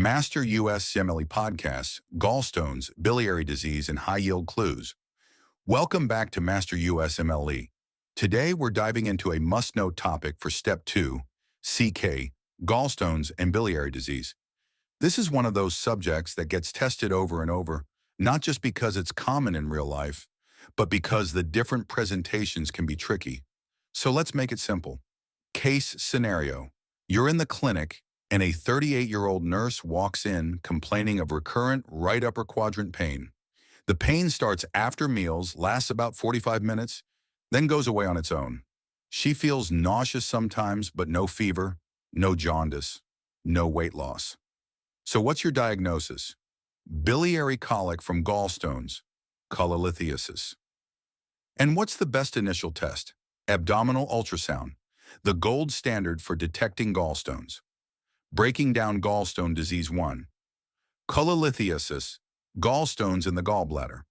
Master USMLE Podcasts, Gallstones, Biliary Disease, and High-Yield Clues. Welcome back to Master USMLE. Today, we're diving into a must-know topic for Step 2, CK, Gallstones and Biliary Disease. This is one of those subjects that gets tested over and over, not just because it's common in real life, but because the different presentations can be tricky. So let's make it simple. Case scenario. You're in the clinic, and a 38-year-old nurse walks in complaining of recurrent right upper quadrant pain. The pain starts after meals, lasts about 45 minutes, then goes away on its own. She feels nauseous sometimes, but no fever, no jaundice, no weight loss. So what's your diagnosis? Biliary colic from gallstones, Cholelithiasis. And what's the best initial test? Abdominal ultrasound, the gold standard for detecting gallstones. Breaking down gallstone disease 1. Cholelithiasis, gallstones in the gallbladder.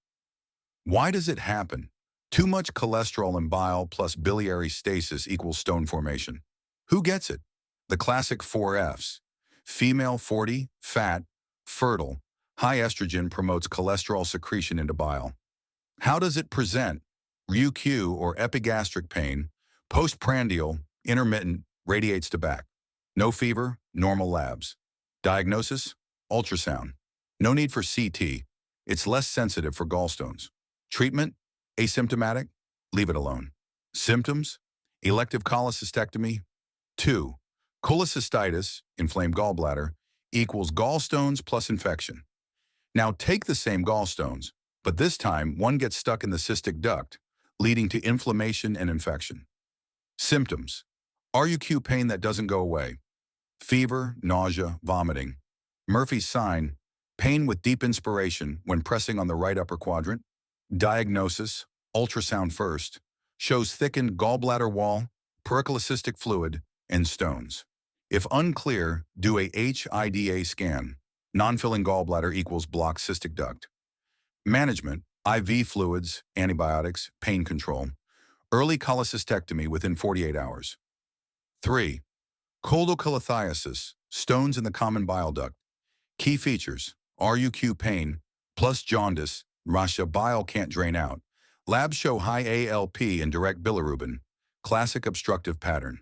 Why does it happen? Too much cholesterol in bile plus biliary stasis equals stone formation. Who gets it? The classic 4 Fs. Female 40, fat, fertile, high estrogen promotes cholesterol secretion into bile. How does it present? UQ or epigastric pain, postprandial, intermittent, radiates to back. No fever, normal labs. Diagnosis, ultrasound. No need for CT. It's less sensitive for gallstones. Treatment, asymptomatic, leave it alone. Symptoms, elective cholecystectomy. 2. Cholecystitis, inflamed gallbladder, equals gallstones plus infection. Now take the same gallstones, but this time one gets stuck in the cystic duct, leading to inflammation and infection. Symptoms, RUQ pain that doesn't go away. Fever, nausea, vomiting. Murphy's sign, pain with deep inspiration when pressing on the right upper quadrant. Diagnosis, ultrasound first, shows thickened gallbladder wall, pericocystic fluid, and stones. If unclear, do a HIDA scan. Non-filling gallbladder equals blocked cystic duct. Management, IV fluids, antibiotics, pain control. Early cholecystectomy within 48 hours. 3. Choledocholithiasis, stones in the common bile duct. Key features, RUQ pain, plus jaundice, rasha bile can't drain out. Labs show high ALP and direct bilirubin, classic obstructive pattern.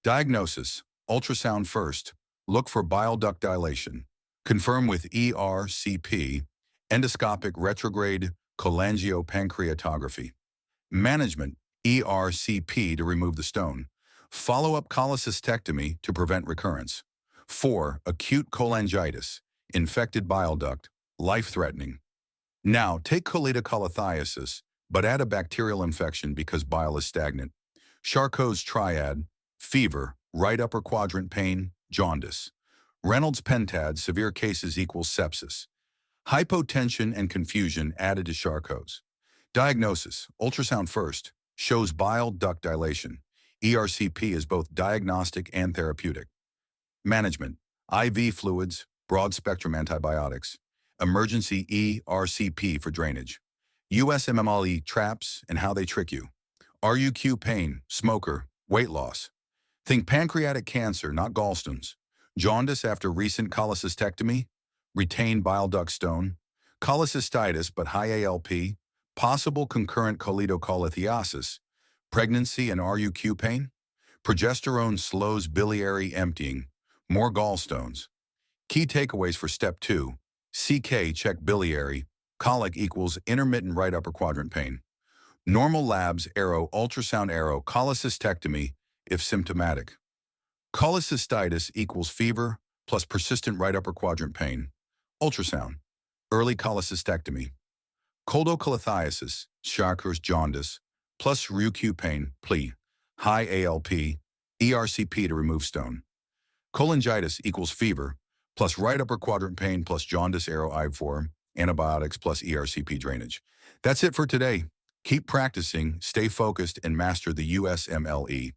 Diagnosis, ultrasound first, look for bile duct dilation. Confirm with ERCP, endoscopic retrograde cholangiopancreatography. Management, ERCP to remove the stone. Follow-up cholecystectomy to prevent recurrence. 4. Acute cholangitis, infected bile duct, life-threatening. Now, take Choledocholithiasis, but add a bacterial infection because bile is stagnant. Charcot's Triad, fever, right upper quadrant pain, jaundice. Reynolds pentad, severe cases equals sepsis. Hypotension and confusion added to Charcot's. Diagnosis, ultrasound first, shows bile duct dilation. ERCP is both diagnostic and therapeutic. Management, IV fluids, broad-spectrum antibiotics. Emergency ERCP for drainage. USMLE traps and how they trick you. RUQ pain, smoker, weight loss. Think pancreatic cancer, not gallstones. Jaundice after recent cholecystectomy. Retained bile duct stone. Cholecystitis but high ALP. Possible concurrent Choledocholithiasis. Pregnancy and RUQ pain. Progesterone slows biliary emptying. More gallstones. Key takeaways for Step 2. CK check biliary. Colic equals intermittent right upper quadrant pain. Normal labs arrow ultrasound arrow cholecystectomy if symptomatic. Cholecystitis equals fever plus persistent right upper quadrant pain. Ultrasound. Early cholecystectomy. Choledocholithiasis, Charcot's jaundice, plus RUQ pain, plea, high ALP, ERCP to remove stone. Cholangitis equals fever, plus right upper quadrant pain plus jaundice arrow I4, antibiotics plus ERCP drainage. That's it for today. Keep practicing, stay focused, and master the USMLE.